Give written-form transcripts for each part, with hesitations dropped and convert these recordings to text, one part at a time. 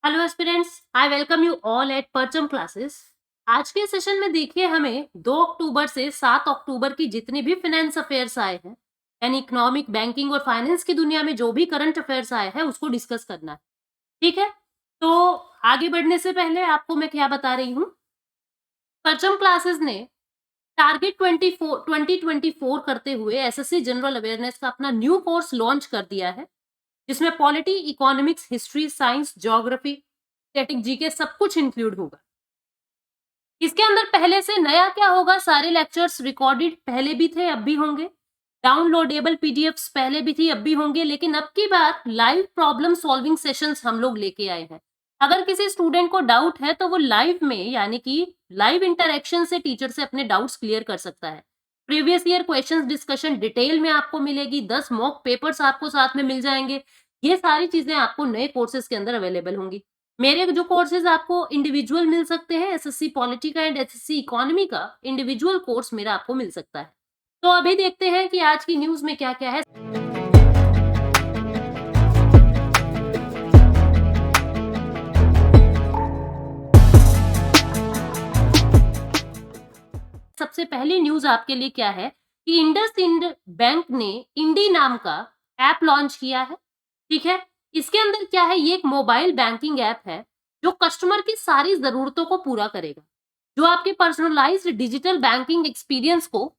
Hello aspirants, I welcome you all at परचम classes. आज के सेशन में देखिए हमें 2 अक्टूबर से 7 अक्टूबर की जितनी भी फाइनेंस अफेयर्स आए हैं, यानी इकोनॉमिक, बैंकिंग और फाइनेंस की दुनिया में जो भी करंट अफेयर्स आए हैं उसको डिस्कस करना है। ठीक है? तो आगे बढ़ने से पहले आपको मैं क्या बता रही हूँ, परचम क्लासेस ने टारगेट 2024 करते हुए एसएससी जनरल अवेयरनेस का अपना न्यू कोर्स लॉन्च कर दिया है, जिसमें polity, economics, history, science, geography, static, GK सब कुछ इंक्लूड होगा। इसके अंदर पहले से नया क्या होगा, सारे लेक्चर्स रिकॉर्डेड पहले भी थे, अब भी होंगे। डाउनलोडेबल पीडीएफ्स पहले भी थी, अब भी होंगे, लेकिन अब की बार लाइव प्रॉब्लम सॉल्विंग सेशंस हम लोग लेके आए हैं। अगर किसी स्टूडेंट को डाउट है तो वो लाइव में, यानी कि लाइव इंटरेक्शन से टीचर से अपने डाउट्स क्लियर कर सकता है। Previous year questions discussion detail में आपको मिलेगी, 10 मॉक पेपर्स आपको साथ में मिल जाएंगे। ये सारी चीजें आपको नए कोर्सेज के अंदर अवेलेबल होंगी। मेरे जो कोर्सेज आपको इंडिविजुअल मिल सकते हैं, एसएससी पॉलिटी का एंड एसएससी इकोनॉमी का इंडिविजुअल कोर्स मेरा आपको मिल सकता है। तो अभी देखते हैं कि आज की न्यूज में क्या-क्या है। सबसे पहली न्यूज आपके लिए क्या है कि इंडसइंड बैंक ने इंडी नाम का ऐप लॉन्च किया है। ठीक है? इसके अंदर क्या है, ये एक मोबाइल बैंकिंग ऐप है जो कस्टमर की सारी जरूरतों को पूरा करेगा, जो आपके पर्सनलाइज्ड डिजिटल बैंकिंग एक्सपीरियंस को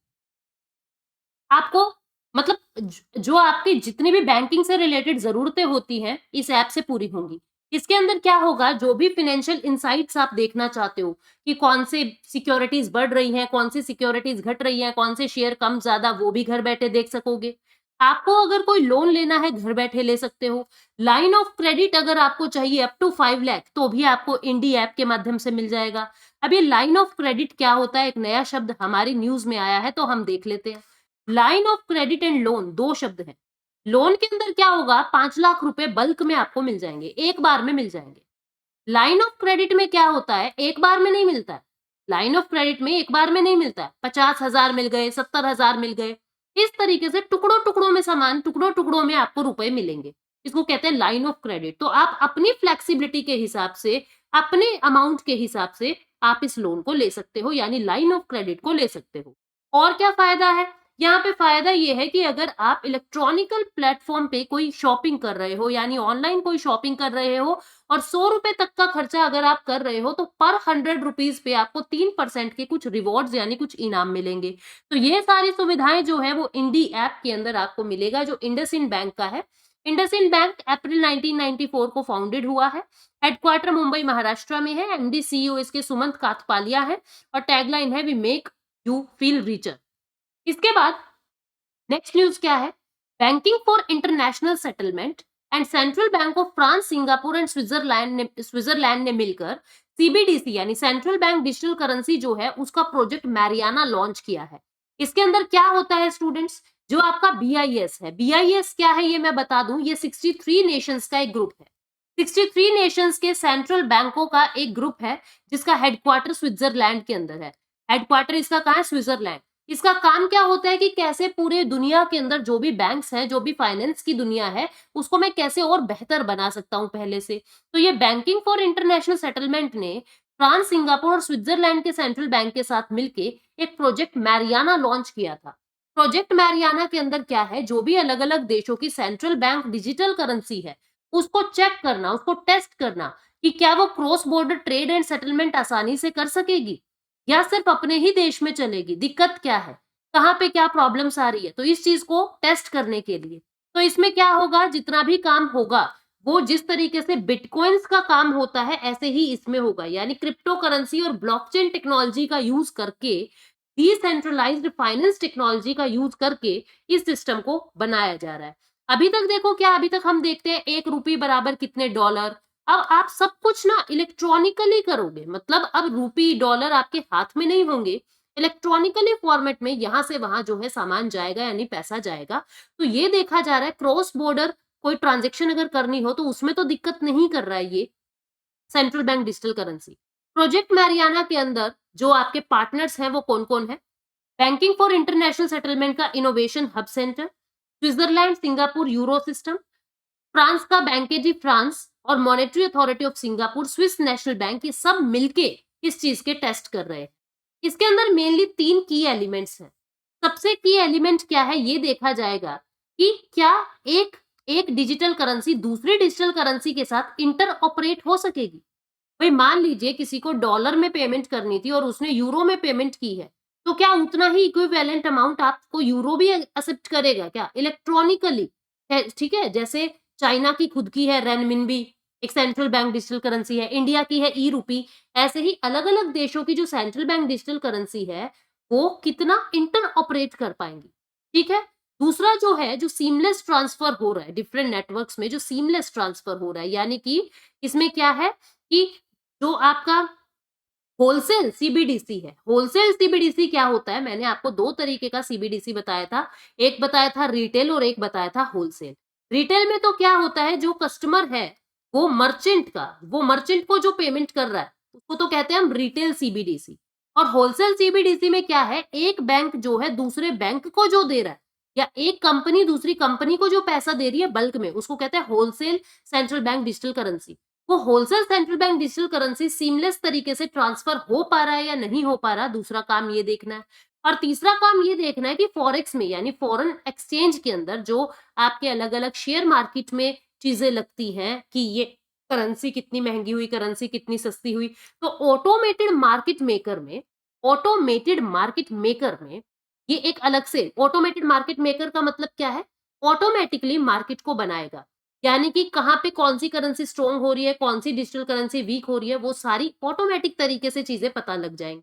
आपको, मतलब जो आपकी जितनी भी बैंकिंग से रिलेटेड ज़रूरतें होती हैं, इस ऐप से पूरी होंगी। इसके अंदर क्या होगा, जो भी फाइनेंशियल इनसाइट्स आप देखना चाहते हो कि कौन से सिक्योरिटीज़ बढ़ रही हैं, कौन सी सिक्योरिटीज़ घट रही हैं, कौन से शेयर कम ज़्यादा, वो भी घर बैठे देख सकोगे। आपको अगर कोई लोन लेना है, घर बैठे ले सकते हो। लाइन ऑफ क्रेडिट अगर आपको चाहिए अप टू 5 लाख, तो भी आपको इंडी ऐप के माध्यम से मिल जाएगा। अब ये लाइन ऑफ क्रेडिट क्या होता है, एक नया शब्द हमारी न्यूज़ में आया है, तो हम देख लेते हैं। Line of credit and loan 2 शब्द हैं। लोन के अंदर क्या होगा, 5 लाख रुपए बल्क में आपको मिल जाएंगे, एक बार में मिल जाएंगे। लाइन ऑफ क्रेडिट में क्या होता है, एक बार में नहीं मिलता है। लाइन ऑफ क्रेडिट में एक बार में नहीं मिलता है, 50,000 मिल गए, 70,000 मिल गए, इस तरीके से टुकड़ों टुकड़ों में सामान, टुकड़ों टुकड़ों में आपको रुपए मिलेंगे। इसको कहते हैं लाइन ऑफ क्रेडिट। तो आप अपनी फ्लेक्सिबिलिटी के हिसाब से, अपने अमाउंट के हिसाब से आप इस लोन को ले सकते हो, यानी लाइन ऑफ क्रेडिट को ले सकते हो। और क्या फायदा है, यहाँ पे फायदा ये है कि अगर आप इलेक्ट्रॉनिकल प्लेटफॉर्म पे कोई शॉपिंग कर रहे हो, यानी ऑनलाइन कोई शॉपिंग कर रहे हो और 100 रुपए तक का खर्चा अगर आप कर रहे हो, तो पर 100 रुपीज पे आपको 3% के कुछ रिवॉर्ड्स, यानी कुछ इनाम मिलेंगे। तो ये सारी सुविधाएं जो है वो इंडी ऐप के अंदर आपको मिलेगा, जो इंडसइंड बैंक का है। इंडसइंड बैंक अप्रैल 1994 को फाउंडेड हुआ है। हेडक्वार्टर मुंबई महाराष्ट्र में है। एमडी सीईओ इसके सुमंत काथपालिया है और टैगलाइन है, we make you feel richer. इसके बाद नेक्स्ट न्यूज क्या है, banking for international settlement and central bank of France, Singapore and Switzerland ने मिलकर सीबीडीसी यानी सेंट्रल बैंक डिजिटल करेंसी जो है उसका प्रोजेक्ट मैरियाना लॉन्च किया है। इसके अंदर क्या होता है स्टूडेंट्स, जो आपका बीआईएस है, बीआईएस क्या है ये मैं बता दूं, ये 63 नेशंस का एक ग्रुप है। 63 नेशंस के सेंट्रल बैंकों का एक ग्रुप है, जिसका हेडक्वार्टर स्विट्जरलैंड के अंदर है। हेडक्वार्टर इसका कहाँ है, स्विट्जरलैंड। इसका काम क्या होता है कि कैसे पूरे दुनिया के अंदर जो भी बैंक्स हैं, जो भी फाइनेंस की दुनिया है, उसको मैं कैसे और बेहतर बना सकता हूं पहले से। तो ये बैंकिंग फॉर इंटरनेशनल सेटलमेंट ने फ्रांस, सिंगापुर और स्विट्जरलैंड के सेंट्रल बैंक के साथ मिलके एक प्रोजेक्ट मैरियाना लॉन्च किया था। प्रोजेक्ट मैरियाना के अंदर क्या है, जो भी अलग अलग देशों की सेंट्रल बैंक डिजिटल करेंसी है, उसको चेक करना, उसको टेस्ट करना कि क्या वो cross border trade and settlement आसानी से कर सकेगी या सिर्फ अपने ही देश में चलेगी, दिक्कत क्या है, कहाँ पे क्या प्रॉब्लम्स आ रही है, तो इस चीज को टेस्ट करने के लिए। तो इसमें क्या होगा, जितना भी काम होगा वो जिस तरीके से बिटकॉइंस का काम होता है ऐसे ही इसमें होगा, यानी क्रिप्टो करेंसी और ब्लॉकचेन टेक्नोलॉजी का यूज करके, डिसेंट्रलाइज्ड फाइनेंस टेक्नोलॉजी का यूज करके इस सिस्टम को बनाया जा रहा है। अभी तक देखो क्या, अभी तक हम देखते हैं 1 रुपये बराबर कितने डॉलर। अब आप सब कुछ ना इलेक्ट्रॉनिकली करोगे, मतलब अब रूपी डॉलर आपके हाथ में नहीं होंगे, इलेक्ट्रॉनिकली फॉर्मेट में यहां से वहां जो है सामान जाएगा, यानी पैसा जाएगा। तो ये देखा जा रहा है क्रॉस बॉर्डर कोई ट्रांजेक्शन अगर करनी हो तो उसमें तो दिक्कत नहीं कर रहा है ये central bank digital currency. Project Mariana के अंदर जो आपके पार्टनर्स हैं वो कौन कौन है, बैंकिंग फॉर इंटरनेशनल सेटलमेंट का innovation hub centre, Switzerland, Singapore euro system, France का बैंकेजी फ्रांस और monetary authority of Singapore, Swiss national bank, ये सब मिलके इस चीज के टेस्ट कर रहे हैं। इसके अंदर मेनली 3 की एलिमेंट्स हैं। सबसे की एलिमेंट क्या है, ये देखा जाएगा कि क्या एक एक डिजिटल करेंसी दूसरी डिजिटल करेंसी के साथ इंटर ऑपरेट हो सकेगी। भाई मान लीजिए किसी को डॉलर में पेमेंट करनी थी और उसने यूरो में पेमेंट की है, तो क्या उतना ही इक्विवेलेंट अमाउंट आपको यूरो भी एक्सेप्ट करेगा क्या इलेक्ट्रॉनिकली? ठीक है, जैसे चाइना की खुद की है रेनमिनबी, एक सेंट्रल बैंक डिजिटल करेंसी है, इंडिया की है ई रूपी, ऐसे ही अलग अलग देशों की जो सेंट्रल बैंक डिजिटल करेंसी है वो कितना इंटर ऑपरेट कर पाएंगी। ठीक है, दूसरा जो है, जो सीमलेस ट्रांसफर हो रहा है डिफरेंट नेटवर्क्स में, जो सीमलेस ट्रांसफर हो रहा है, यानी कि इसमें क्या है कि जो आपका होलसेल सीबीडीसी है, होलसेल सीबीडीसी क्या होता है, मैंने आपको 2 तरीके का सीबीडीसी बताया था, एक बताया था रिटेल और एक बताया था होलसेल। रिटेल में तो क्या होता है, जो कस्टमर है वो मर्चेंट को जो पेमेंट कर रहा है उसको तो कहते हैं हम रिटेल सीबीडीसी। और होलसेल सीबीडीसी में क्या है, एक बैंक जो है दूसरे बैंक को जो दे रहा है, या एक कंपनी दूसरी कंपनी को जो पैसा दे रही है बल्क में, उसको कहते हैं wholesale central bank digital currency. वो wholesale central bank digital currency seamless तरीके से ट्रांसफर हो पा रहा है या नहीं हो पा रहा, दूसरा काम ये देखना है। और तीसरा काम ये देखना है कि फॉरेक्स में, यानी फॉरेन एक्सचेंज के अंदर जो आपके अलग अलग शेयर मार्केट में चीजें लगती हैं कि ये करेंसी कितनी महंगी हुई, करेंसी कितनी सस्ती हुई, तो ऑटोमेटेड मार्केट मेकर में ये एक अलग से, ऑटोमेटेड मार्केट मेकर का मतलब क्या है, ऑटोमेटिकली मार्केट को बनाएगा, यानी कि कहाँ पे कौन सी करेंसी स्ट्रॉन्ग हो रही है, कौन सी डिजिटल करेंसी वीक हो रही है, वो सारी ऑटोमेटिक तरीके से चीजें पता लग जाएंगी।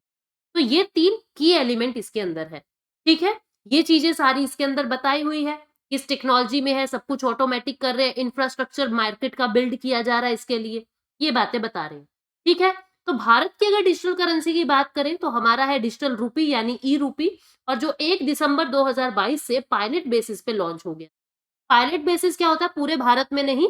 तो ये 3 की एलिमेंट इसके अंदर है। ठीक है, ये चीजें सारी इसके अंदर बताई हुई है, किस टेक्नोलॉजी में है, सब कुछ ऑटोमेटिक कर रहे हैं, इंफ्रास्ट्रक्चर मार्केट का बिल्ड किया जा रहा है इसके लिए, ये बातें बता रहे हैं। ठीक है, तो भारत की अगर डिजिटल करेंसी की बात करें तो हमारा है डिजिटल रूपी यानी ई रूपी, और जो 1 दिसंबर 2022 से पायलट बेसिस पे लॉन्च हो गया। पायलट बेसिस क्या होता है, पूरे भारत में नहीं,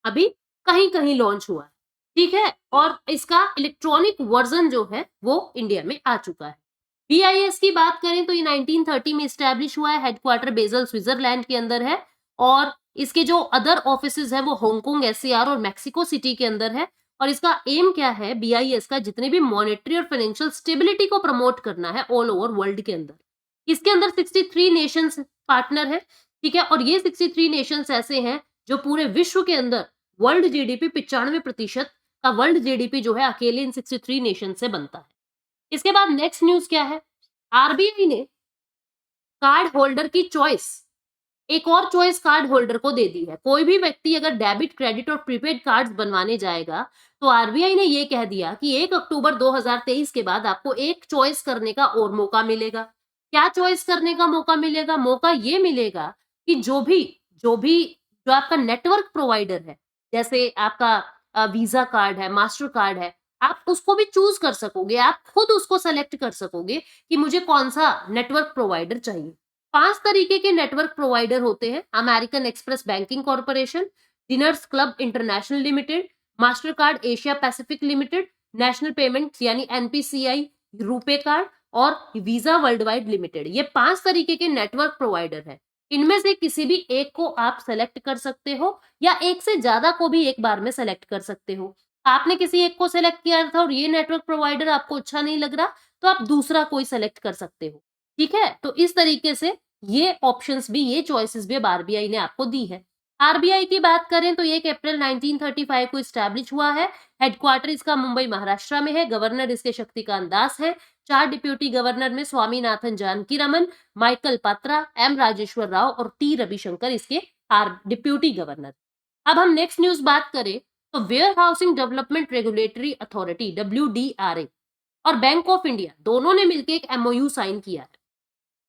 अभी कहीं-कहीं लॉन्च हुआ है। ठीक है, और इसका इलेक्ट्रॉनिक वर्जन जो है वो इंडिया में आ चुका है। बीआईएस की बात करें तो ये 1930 में एस्टैब्लिश हुआ है, हेडक्वार्टर बेसल स्विट्जरलैंड के अंदर है, और इसके जो अदर ऑफिसेज है वो हांगकांग, एससीआर और मेक्सिको सिटी के अंदर है। और इसका एम क्या है बीआईएस का, जितने भी मॉनेटरी और फाइनेंशियल स्टेबिलिटी को प्रमोट करना है ऑल ओवर वर्ल्ड के अंदर। इसके अंदर 63 नेशंस पार्टनर है। ठीक है, और ये 63 नेशंस ऐसे हैं जो पूरे विश्व के अंदर वर्ल्ड जीडीपी 95% का वर्ल्ड जीडीपी जो है अकेले इन 63 नेशन से बनता है। इसके बाद नेक्स्ट न्यूज क्या है, आरबीआई ने कार्ड होल्डर की चॉइस, एक और चॉइस कार्ड होल्डर को दे दी है। कोई भी व्यक्ति अगर डेबिट, क्रेडिट और प्रीपेड कार्ड्स बनवाने जाएगा तो आरबीआई ने ये कह दिया कि 1 अक्टूबर 2023 के बाद आपको एक चॉइस करने का और मौका मिलेगा। क्या चॉइस करने का मौका मिलेगा? मौका ये मिलेगा कि जो आपका नेटवर्क प्रोवाइडर है, जैसे आपका वीजा कार्ड है, मास्टर कार्ड है, आप उसको भी चूज कर सकोगे, आप खुद उसको सेलेक्ट कर सकोगे कि मुझे कौन सा नेटवर्क प्रोवाइडर चाहिए। 5 तरीके के नेटवर्क प्रोवाइडर होते हैं, American express banking corporation, dinners club international limited, master card Asia Pacific limited, national payment यानी एनपीसीआई, रुपे कार्ड और वीजा वर्ल्ड वाइड लिमिटेड। ये 5 तरीके के नेटवर्क प्रोवाइडर है। इनमें से किसी भी एक को आप सेलेक्ट कर सकते हो या एक से ज्यादा को भी एक बार में सेलेक्ट कर सकते हो। आपने किसी एक को सेलेक्ट किया था और ये नेटवर्क प्रोवाइडर आपको अच्छा नहीं लग रहा तो आप दूसरा कोई सेलेक्ट कर सकते हो। ठीक है, तो इस तरीके से ये ऑप्शंस भी, ये चॉइसेस भी अब आरबीआई ने आपको दी है। आरबीआई की बात करें तो 1 अप्रैल 1935 को एस्टैब्लिश हुआ है। हेडक्वार्टर इसका मुंबई महाराष्ट्र में है। गवर्नर इसके शक्तिकांत दास है। 4 डिप्यूटी गवर्नर में स्वामीनाथन जानकीरमन, माइकल पात्रा, एम राजेश्वर राव और टी रविशंकर इसके डिप्यूटी गवर्नर। अब हम नेक्स्ट न्यूज बात करें तो warehousing development regulatory authority WDRA और बैंक ऑफ इंडिया दोनों ने मिलकर एक एमओयू साइन किया है।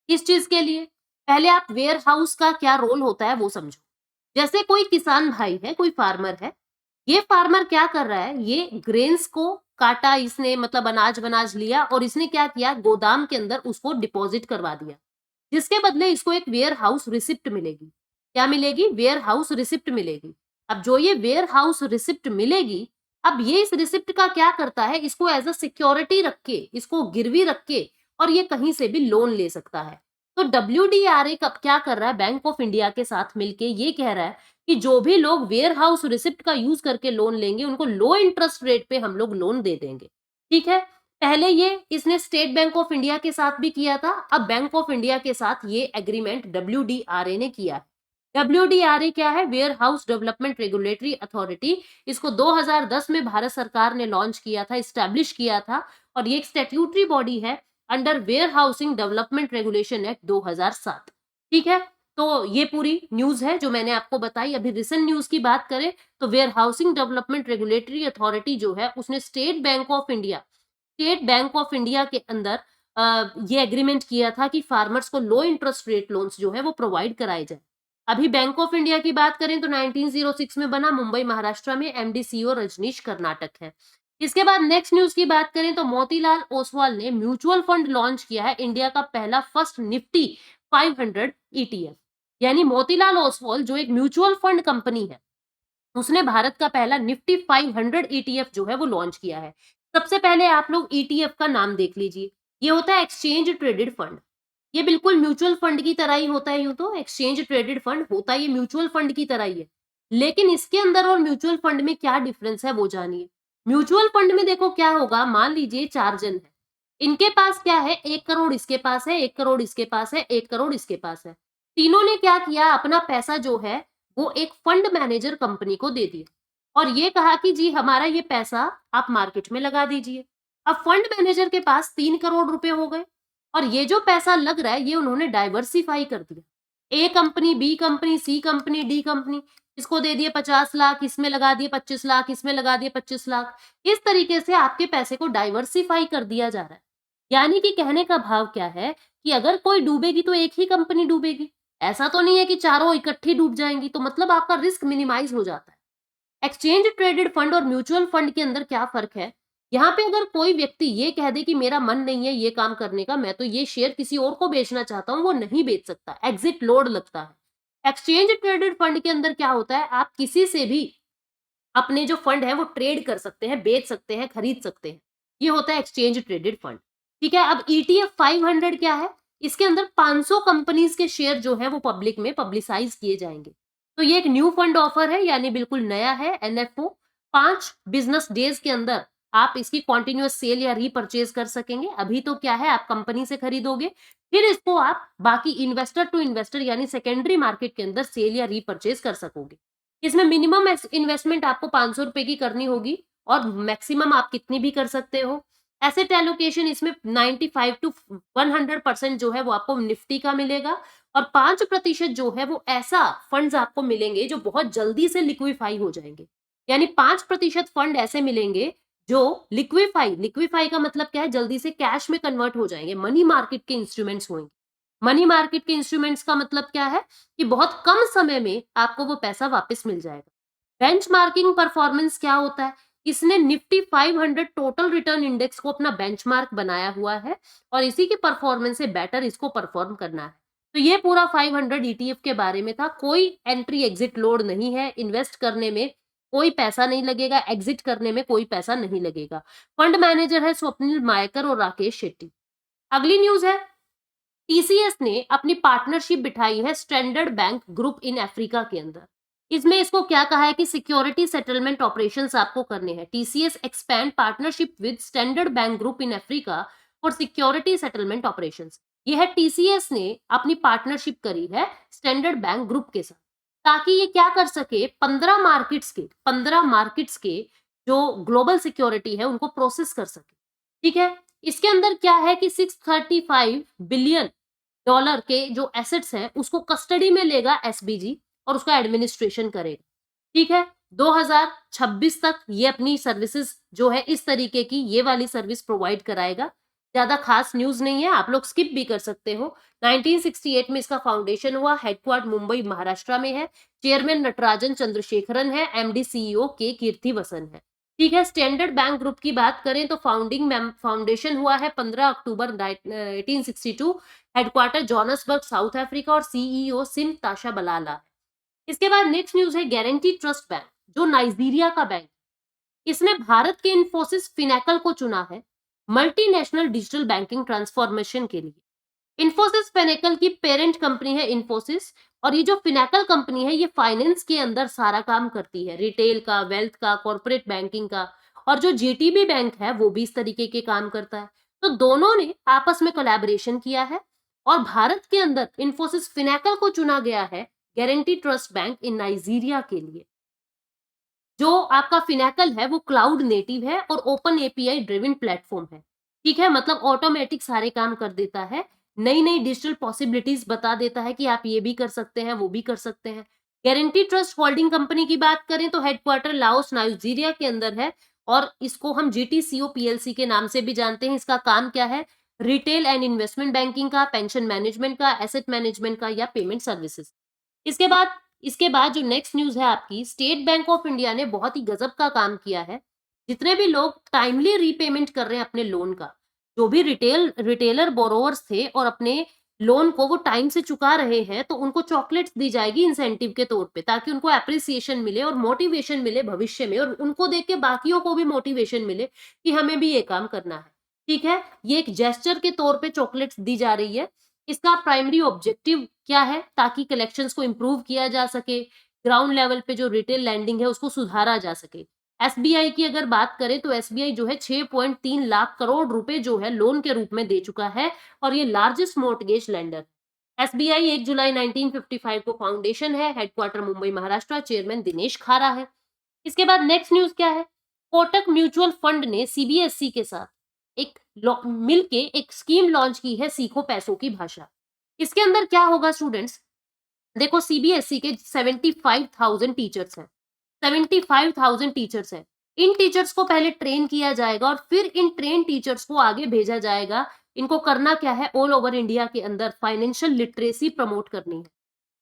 किस चीज के लिए? पहले आप वेयर हाउस का क्या रोल होता है वो समझो। जैसे कोई किसान भाई है, कोई फार्मर है, ये फार्मर क्या कर रहा है, ये ग्रेन्स को काटा इसने, मतलब अनाज बनाज लिया और इसने क्या किया, गोदाम के अंदर उसको डिपॉजिट करवा दिया, जिसके बदले इसको एक वेयर हाउस रिसिप्ट मिलेगी। क्या मिलेगी? वेयर हाउस रिसिप्ट मिलेगी। अब जो ये वेयर हाउस रिसिप्ट मिलेगी, अब ये इस रिसिप्ट का क्या करता है, इसको एज अ सिक्योरिटी रख के, इसको गिरवी रख के और ये कहीं से भी लोन ले सकता है। तो WDRA कब क्या कर रहा है, बैंक ऑफ इंडिया के साथ मिलके ये कह रहा है कि जो भी लोग वेयर हाउस रिसिप्ट का यूज करके लोन लेंगे उनको लो इंटरेस्ट रेट पे हम लोग लोन दे देंगे। ठीक है, पहले ये इसने स्टेट बैंक ऑफ इंडिया के साथ भी किया था, अब बैंक ऑफ इंडिया के साथ ये एग्रीमेंट WDRA ने किया है। WDRA क्या है, warehouse development regulatory authority. इसको 2010 में भारत सरकार ने लॉन्च किया था, स्टैब्लिश किया था, और ये एक स्टैट्यूटरी बॉडी है under warehousing development regulation act 2007। ठीक है, तो ये पूरी न्यूज है जो मैंने आपको बताई। अभी रिसेंट न्यूज की बात करें तो warehousing development regulatory authority जो है उसने स्टेट बैंक ऑफ इंडिया के अंदर ये एग्रीमेंट किया था कि फार्मर्स को लो इंटरेस्ट रेट लोन्स जो है वो प्रोवाइड कराए जाए। अभी बैंक ऑफ इंडिया की बात करें तो 1906 में बना, मुंबई महाराष्ट्र में, MD CEO रजनीश कर्नाटक है। इसके बाद नेक्स्ट न्यूज की बात करें तो मोतीलाल ओसवाल ने म्यूचुअल फंड लॉन्च किया है, इंडिया का पहला फर्स्ट निफ्टी 500 ETF। यानी मोतीलाल ओसवाल जो एक म्यूचुअल फंड कंपनी है, उसने भारत का पहला निफ्टी 500 ETF जो है वो लॉन्च किया है। सबसे पहले आप लोग ETF का नाम देख लीजिए, ये होता है एक्सचेंज ट्रेडेड फंड। ये बिल्कुल म्यूचुअल फंड की तरह ही होता है, यूं तो एक्सचेंज ट्रेडेड फंड होता है, ये म्यूचुअल फंड की तरह ही है। लेकिन इसके अंदर और म्यूचुअल फंड में क्या डिफरेंस है वो जानिए। म्यूचुअल फंड में देखो क्या होगा, मान लीजिए 4 जन है, इनके पास क्या है, 1 करोड़ इसके पास है, 1 करोड़ इसके पास है, 1 करोड़ इसके पास है। तीनों ने क्या किया, अपना पैसा जो है वो एक फंड मैनेजर कंपनी को दे दिया और ये कहा कि जी हमारा ये पैसा आप मार्केट में लगा दीजिए। अब फंड मैनेजर के पास 3 करोड़ रुपए हो गए और ये जो पैसा लग रहा है ये उन्होंने डाइवर्सिफाई कर दिया। ए कंपनी, बी कंपनी, सी कंपनी, डी कंपनी, इसको दे दिए 50 लाख, इसमें लगा दिए 25 लाख, इसमें लगा दिए 25 लाख। इस तरीके से आपके पैसे को डाइवर्सिफाई कर दिया जा रहा है। यानी कि कहने का भाव क्या है कि अगर कोई डूबेगी तो एक ही कंपनी डूबेगी, ऐसा तो नहीं है कि चारों इकट्ठी डूब जाएंगी, तो मतलब आपका रिस्क मिनिमाइज हो जाता है। एक्सचेंज ट्रेडेड फंड और म्यूचुअल फंड के अंदर क्या फर्क है, यहाँ पे अगर कोई व्यक्ति ये कह दे कि मेरा मन नहीं है ये काम करने का, मैं तो ये शेयर किसी और को बेचना चाहता हूँ, वो नहीं बेच सकता, एग्जिट लोड लगता है। एक्सचेंज ट्रेडेड फंड के अंदर क्या होता है, आप किसी से भी अपने जो फंड है वो ट्रेड कर सकते हैं, बेच सकते हैं, खरीद सकते हैं। ये होता है एक्सचेंज ट्रेडेड फंड। ठीक है, अब ETF 500 क्या है, इसके अंदर 500 कंपनीज के शेयर जो है वो पब्लिक में पब्लिसाइज किए जाएंगे। तो ये एक न्यू फंड ऑफर है, यानी बिल्कुल नया है। NFO 5 बिजनेस डेज के अंदर आप इसकी कॉन्टिन्यूअस सेल या रीपर्चेज कर सकेंगे। अभी तो क्या है, आप कंपनी से खरीदोगे, फिर इसको आप बाकी इन्वेस्टर टू इन्वेस्टर यानी सेकेंडरी मार्केट के अंदर सेल या रीपर्चेज कर सकोगे। इसमें मिनिमम इन्वेस्टमेंट आपको 500 रुपए की करनी होगी और मैक्सिमम आप कितनी भी कर सकते हो। एसेट एलोकेशन इसमें 95 टू 100% जो है वो आपको निफ्टी का मिलेगा और 5% जो है वो ऐसा फंड्स आपको मिलेंगे जो बहुत जल्दी से लिक्विफाई हो जाएंगे। यानी 5% फंड ऐसे मिलेंगे जो लिक्विफाई का मतलब क्या है, जल्दी से कैश में कन्वर्ट हो जाएंगे, मनी मार्केट के इंस्ट्रूमेंट्स होंगे। मनी मार्केट के इंस्ट्रूमेंट्स का मतलब क्या है कि बहुत कम समय में आपको वो पैसा वापस मिल जाएगा। बेंचमार्किंग परफॉर्मेंस क्या होता है, इसने निफ्टी 500 टोटल रिटर्न इंडेक्स को अपना बेंचमार्क बनाया हुआ है और इसी के परफॉर्मेंस से बेटर इसको परफॉर्म करना है। तो ये पूरा 500 ETF के बारे में था। कोई एंट्री एग्जिट लोड नहीं है, इन्वेस्ट करने में कोई पैसा नहीं लगेगा, एग्जिट करने में कोई पैसा नहीं लगेगा। फंड मैनेजर है स्वप्निल मायकर और राकेश शेट्टी। अगली न्यूज है, TCS ने अपनी पार्टनरशिप बिठाई है standard bank group in Africa के अंदर। इसमें इसको क्या कहा है कि सिक्योरिटी सेटलमेंट ऑपरेशंस आपको करने हैं। TCS expand partnership with standard bank group in Africa for security settlement operations. ये है TCS ने अपनी पार्टनरशिप करी है स्टैंडर्ड बैंक ग्रुप के साथ ताकि ये क्या कर सके, 15 मार्केट्स के जो ग्लोबल सिक्योरिटी है उनको प्रोसेस कर सके। ठीक है, इसके अंदर क्या है कि 635 बिलियन डॉलर के जो एसेट्स हैं उसको कस्टडी में लेगा SBG और उसका एडमिनिस्ट्रेशन करेगा। ठीक है, 2026 तक ये अपनी सर्विसेज जो है इस तरीके की ये वाली सर्विस प्रोवाइड कराएगा। ज्यादा खास न्यूज नहीं है, आप लोग स्किप भी कर सकते हो। 1968 में इसका फाउंडेशन हुआ, हेडक्वार्टर मुंबई महाराष्ट्र में है, चेयरमैन नटराजन चंद्रशेखरन है, MD CEO के कीर्तिवसन है। ठीक है, स्टैंडर्ड बैंक ग्रुप की बात करें तो फाउंडेशन हुआ है 15 अक्टूबर 1862, हेडक्वार्टर जोहान्सबर्ग साउथ अफ्रीका और CEO सिम ताशा बलाला। इसके बाद नेक्स्ट न्यूज है गारंटी ट्रस्ट बैंक जो नाइजीरिया का बैंक, इसने भारत के इन्फोसिस फिनेकल को चुना है मल्टीनेशनल डिजिटल बैंकिंग ट्रांसफॉर्मेशन के लिए। इन्फोसिस फिनेकल की पेरेंट कंपनी है इन्फोसिस, और ये जो फिनेकल कंपनी है ये फाइनेंस के अंदर सारा काम करती है, रिटेल का, वेल्थ का, कॉर्पोरेट बैंकिंग का, और जो जीटीबी बैंक है वो भी इस तरीके के काम करता है। तो दोनों ने आपस में कोलैबोरेशन किया है और भारत के अंदर इन्फोसिस फिनेकल को चुना गया है गारंटी ट्रस्ट बैंक इन नाइजीरिया के लिए। जो आपका फिनेकल है वो क्लाउड नेटिव है और ओपन एपीआई ड्रिवन प्लेटफॉर्म है। ठीक है, मतलब ऑटोमेटिक सारे काम कर देता है, नई नई डिजिटल पॉसिबिलिटीज बता देता है कि आप ये भी कर सकते हैं, वो भी कर सकते हैं। गारंटी ट्रस्ट होल्डिंग कंपनी की बात करें तो हेडक्वार्टर लाओस नाइजीरिया के अंदर है और इसको हम जीटीसीओ पीएलसी के नाम से भी जानते हैं। इसका काम क्या है? रिटेल एंड इन्वेस्टमेंट बैंकिंग का, पेंशन मैनेजमेंट का, एसेट मैनेजमेंट का या पेमेंट सर्विसेज। इसके बाद इसके बाद जो नेक्स्ट न्यूज है आपकी, स्टेट बैंक ऑफ इंडिया ने बहुत ही गजब का काम किया है। जितने भी लोग टाइमली रीपेमेंट कर रहे हैं अपने लोन का, जो भी रिटेलर बोरोवर्स थे और अपने लोन को वो टाइम से चुका रहे हैं, तो उनको चॉकलेट्स दी जाएगी इंसेंटिव के तौर पे, ताकि उनको एप्रिसिएशन मिले और मोटिवेशन मिले भविष्य में, और उनको देख के बाकियों को भी मोटिवेशन मिले कि हमें भी ये काम करना है। ठीक है, ये एक जेस्चर के तौर पे चॉकलेट्स दी जा रही है। इसका प्राइमरी ऑब्जेक्टिव क्या है? ताकि कलेक्शंस को इम्प्रूव किया जा सके, ग्राउंड लेवल पे जो रिटेल लैंडिंग है उसको सुधारा जा सके। एसबीआई की अगर बात करें तो एसबीआई जो है 6.3 लाख करोड़ रुपए जो है लोन के रूप में दे चुका है और ये लार्जेस्ट मॉर्टगेज लेंडर। एसबीआई 1 जुलाई 1955 को फाउंडेशन है, हेडक्वार्टर मुंबई महाराष्ट्र, चेयरमैन दिनेश खारा है। इसके बाद नेक्स्ट न्यूज क्या है? कोटक म्यूचुअल फंड ने सीबीएसई के साथ एक मिलके एक स्कीम लॉन्च की है, सीखो पैसों की भाषा। इसके अंदर क्या होगा स्टूडेंट्स? देखो, सीबीएसई के 75,000 टीचर्स हैं, 75,000 टीचर्स हैं। इन टीचर्स को पहले ट्रेन किया जाएगा और फिर इन ट्रेन टीचर्स को आगे भेजा जाएगा। इनको करना क्या है? ऑल ओवर इंडिया के अंदर फाइनेंशियल लिटरेसी प्रमोट करनी है,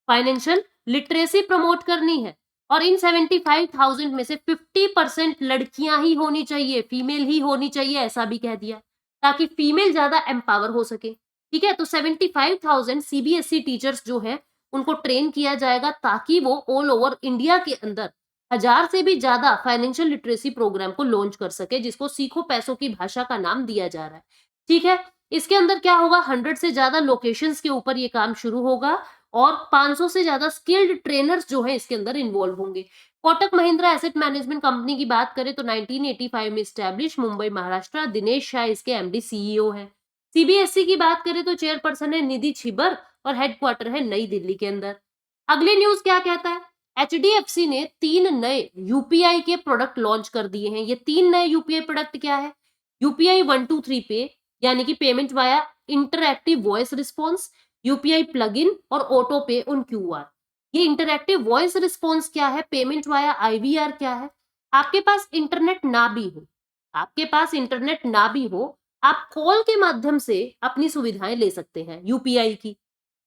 फाइनेंशियल लिटरेसी प्रमोट करनी है। और इन 75,000 में से 50% लड़कियां ही होनी चाहिए, फीमेल ही होनी चाहिए, ऐसा भी कह दिया, ताकि फीमेल ज्यादा एम्पावर हो सके। ठीक है, तो 75,000 सीबीएसई टीचर्स जो है उनको ट्रेन किया जाएगा ताकि वो ऑल ओवर इंडिया के अंदर 1000 से भी ज्यादा फाइनेंशियल लिटरेसी प्रोग्राम को लॉन्च कर सके, जिसको सीखो पैसों की भाषा का नाम दिया जा रहा है। ठीक है, इसके अंदर क्या होगा? 100 से ज्यादा लोकेशंस के ऊपर ये काम शुरू होगा और 500 से ज्यादा स्किल्ड ट्रेनर्स जो है इसके अंदर इन्वॉल्व होंगे। Kotak Mahindra asset management company की बात करें तो 1985 में स्टैब्लिश, मुंबई महाराष्ट्र, दिनेश शाह इसके एमडी सीईओ है। सीबीएसई की बात करें तो चेयरपर्सन है निधि छिबर और हेडक्वार्टर है नई दिल्ली के अंदर। अगली न्यूज क्या कहता है? एचडीएफसी ने 3 नए यूपीआई के प्रोडक्ट लॉन्च कर दिए हैं। ये 3 नए यूपीआई प्रोडक्ट क्या है? यूपीआई 123 पे, यानी कि payment via interactive voice response, UPI plugin और ऑटो पे ऑन क्यूआर। ये इंटरएक्टिव वॉइस रिस्पॉन्स क्या है? पेमेंट वाया आईवीआर क्या है? आपके पास इंटरनेट ना भी हो, आपके पास इंटरनेट ना भी हो, आप कॉल के माध्यम से अपनी सुविधाएं ले सकते हैं यूपीआई की।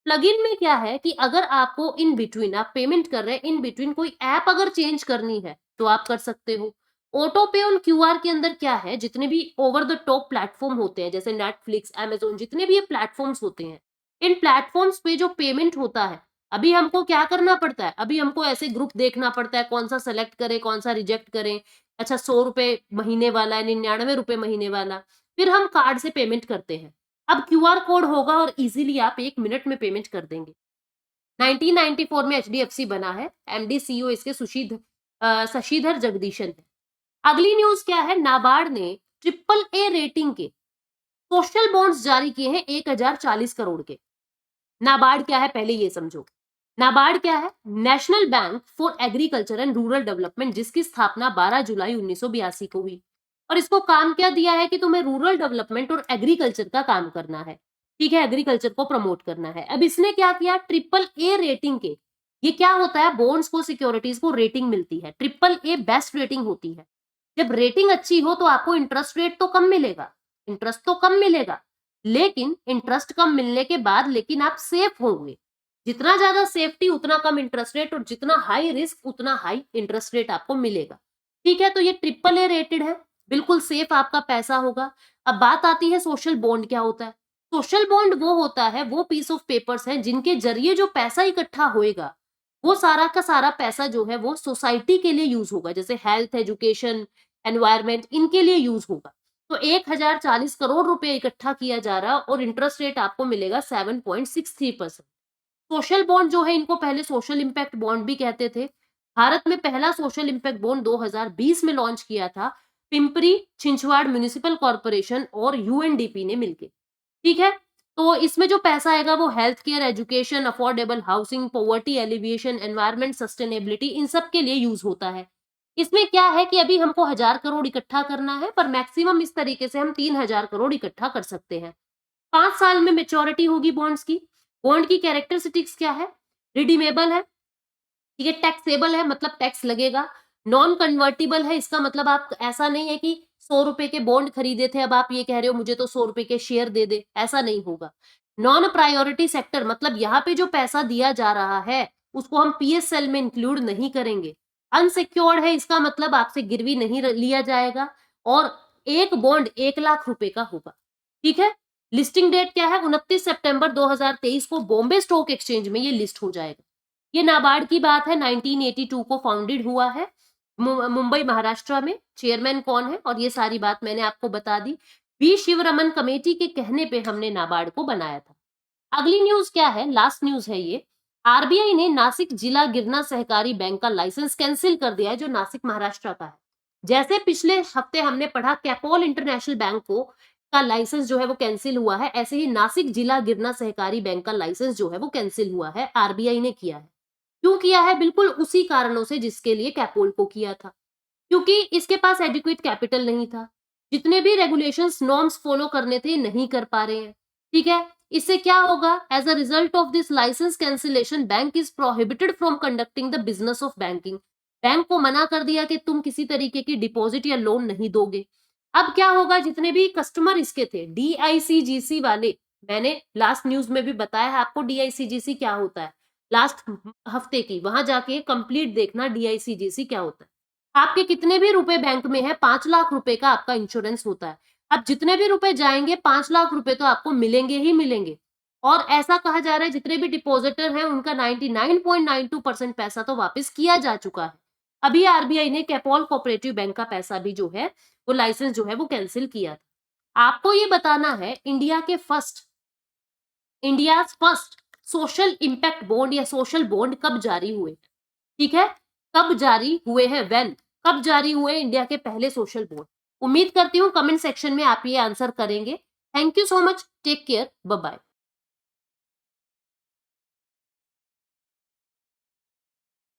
प्लगइन में क्या है कि अगर आपको इन बिटवीन, आप पेमेंट कर रहे हैं, इन बिटवीन कोई ऐप अगर चेंज करनी है तो आप कर सकते हो। ऑटो पे ऑन क्यूआर के अंदर क्या है? जितने भी ओवर द टॉप प्लेटफॉर्म होते हैं, जैसे नेटफ्लिक्स, अमेजोन, जितने भी ये प्लेटफॉर्म्स होते हैं, इन प्लेटफॉर्म्स पे जो पेमेंट होता है, अभी हमको क्या करना पड़ता है? अभी हमको ऐसे ग्रुप देखना पड़ता है, कौन सा सेलेक्ट करें, कौन सा रिजेक्ट करें। अच्छा, 100 रुपए महीने वाला है, 99 रुपए महीने वाला, फिर हम कार्ड से पेमेंट करते हैं। अब क्यूआर कोड होगा और इजीली आप 1 मिनट में पेमेंट कर देंगे। 1994 में एचडीएफसी बना है, एमडी सीईओ इसके शशिधर जगदीशन है। अगली न्यूज क्या है? नाबार्ड ने ट्रिपल ए रेटिंग के सोशल बॉन्ड्स जारी किए हैं 1040 करोड़ के। नाबार्ड क्या है पहले ये समझो। नाबार्ड क्या है? National bank for agriculture and rural development, जिसकी स्थापना 12 जुलाई 1982 को हुई। और इसको काम क्या दिया है कि तुम्हें रूरल डेवलपमेंट और एग्रीकल्चर का काम करना है। ठीक है, एग्रीकल्चर को प्रमोट करना है। अब इसने क्या किया? ट्रिपल ए रेटिंग के, ये क्या होता है? बॉन्ड्स को, सिक्योरिटीज को रेटिंग मिलती है। ट्रिपल ए बेस्ट रेटिंग होती है। जब रेटिंग अच्छी हो तो आपको इंटरेस्ट रेट तो कम मिलेगा, इंटरेस्ट तो कम मिलेगा, लेकिन इंटरेस्ट कम मिलने के बाद लेकिन आप सेफ होंगे। जितना ज्यादा सेफ्टी उतना कम इंटरेस्ट रेट, और जितना हाई रिस्क उतना हाई इंटरेस्ट रेट आपको मिलेगा। ठीक है, तो ये ट्रिपल ए रेटेड है, बिल्कुल सेफ आपका पैसा होगा। अब बात आती है सोशल बॉन्ड क्या होता है। सोशल बॉन्ड वो होता है, वो पीस ऑफ पेपर्स हैं जिनके जरिए जो पैसा इकट्ठा होएगा, वो सारा का सारा पैसा जो है वो सोसाइटी के लिए यूज होगा, जैसे हेल्थ, एजुकेशन, एनवायरमेंट, इनके लिए यूज होगा। तो 1040 करोड़ रुपए इकट्ठा किया जा रहा है और इंटरेस्ट रेट आपको मिलेगा 7.63%। सोशल बॉन्ड जो है, इनको पहले सोशल इम्पैक्ट बॉन्ड भी कहते थे। भारत में पहला सोशल इम्पैक्ट बॉन्ड 2020 में लॉन्च किया था पिंपरी छिंचवाड़ म्युनिसिपल कॉर्पोरेशन और यूएनडीपी ने मिलकर। ठीक है, तो इसमें जो पैसा आएगा वो health care, education, affordable housing, poverty alleviation, environment sustainability, इन सब के लिए यूज होता है। इसमें क्या है कि अभी हमको 1000 करोड़ इकट्ठा करना है, पर मैक्सिमम इस तरीके से हम 3000 करोड़ इकट्ठा कर सकते हैं। 5 साल में मेच्योरिटी होगी बॉन्ड्स की। बॉन्ड की कैरेक्टरिस्टिक्स क्या है? रिडीमेबल है, ठीक है, टैक्सेबल है मतलब टैक्स लगेगा, नॉन कन्वर्टिबल है, इसका मतलब आप ऐसा नहीं है कि 100 रुपए के बॉन्ड खरीदे थे, अब आप ये कह रहे हो मुझे तो 100 रुपए के शेयर दे दे, ऐसा नहीं होगा। नॉन प्रायोरिटी सेक्टर मतलब यहाँ पे जो पैसा दिया जा रहा है उसको हम पीएसएल में इंक्लूड नहीं करेंगे। अनसिक्योर्ड है, इसका मतलब आपसे गिरवी नहीं लिया जाएगा और एक बॉन्ड 1 लाख रुपए का होगा। ठीक है, लिस्टिंग डेट क्या है? 29 सितंबर 2023 को बॉम्बे स्टॉक एक्सचेंज में ये लिस्ट हो जाएगा। ये नाबार्ड की बात है, 1982 को फाउंडेड हुआ है मुंबई महाराष्ट्र में। चेयरमैन कौन है और ये सारी बात मैंने आपको बता दी। वी शिवरमन कमेटी के कहने पे हमने नाबार्ड को बनाया था। अगली न्यूज क्या है? लास्ट न्यूज है ये। आरबीआई ने नासिक जिला गिरना सहकारी बैंक का लाइसेंस कैंसिल कर दिया है, जो नासिक महाराष्ट्र का है। जैसे पिछले हफ्ते हमने पढ़ा कैपोल इंटरनेशनल बैंक को का लाइसेंस जो है वो कैंसिल हुआ है, ऐसे ही नासिक जिला गिरना सहकारी बैंक का लाइसेंस जो है वो कैंसिल हुआ है, आरबीआई ने किया है। क्यों किया है? बिल्कुल उसी कारणों से जिसके लिए कैपोल को किया था, क्योंकि इसके पास एडिक्वेट कैपिटल नहीं था। जितने भी रेगुलेशंस नॉर्म्स फॉलो करने थे नहीं कर पा रहे हैं। ठीक है, इससे क्या होगा? As a result of this license cancellation bank is prohibited from conducting the business of banking. Bank को मना कर दिया कि तुम किसी तरीके की डिपॉजिट या लोन नहीं दोगे। अब क्या होगा? जितने भी कस्टमर इसके थे डीआईसीजीसी वाले, मैंने लास्ट न्यूज में भी बताया है आपको डीआईसीजीसी क्या होता है, लास्ट हफ्ते की, वहां जाके कंप्लीट देखना डीआईसीजीसी क्या होता है। आपके कितने भी रुपए बैंक में है, 5 लाख रुपए का आपका इंश्योरेंस होता है। अब जितने भी रुपए जाएंगे 5 लाख रुपए तो आपको मिलेंगे ही मिलेंगे। और ऐसा कहा जा रहा है जितने भी डिपॉजिटर हैं उनका 99.92% पैसा तो वापस किया जा चुका है। अभी आरबीआई ने कैपोल कोऑपरेटिव बैंक का पैसा भी जो है वो लाइसेंस जो है वो कैंसिल किया था। आपको ये बताना है India first social impact bond या सोशल बॉन्ड कब जारी हुए। ठीक है, कब जारी हुए हैं, व्हेन, कब जारी हुए इंडिया के पहले सोशल बॉन्ड। उम्मीद करती हूँ कमेंट सेक्शन में आप ये आंसर करेंगे। Thank you so much, take care, bye bye.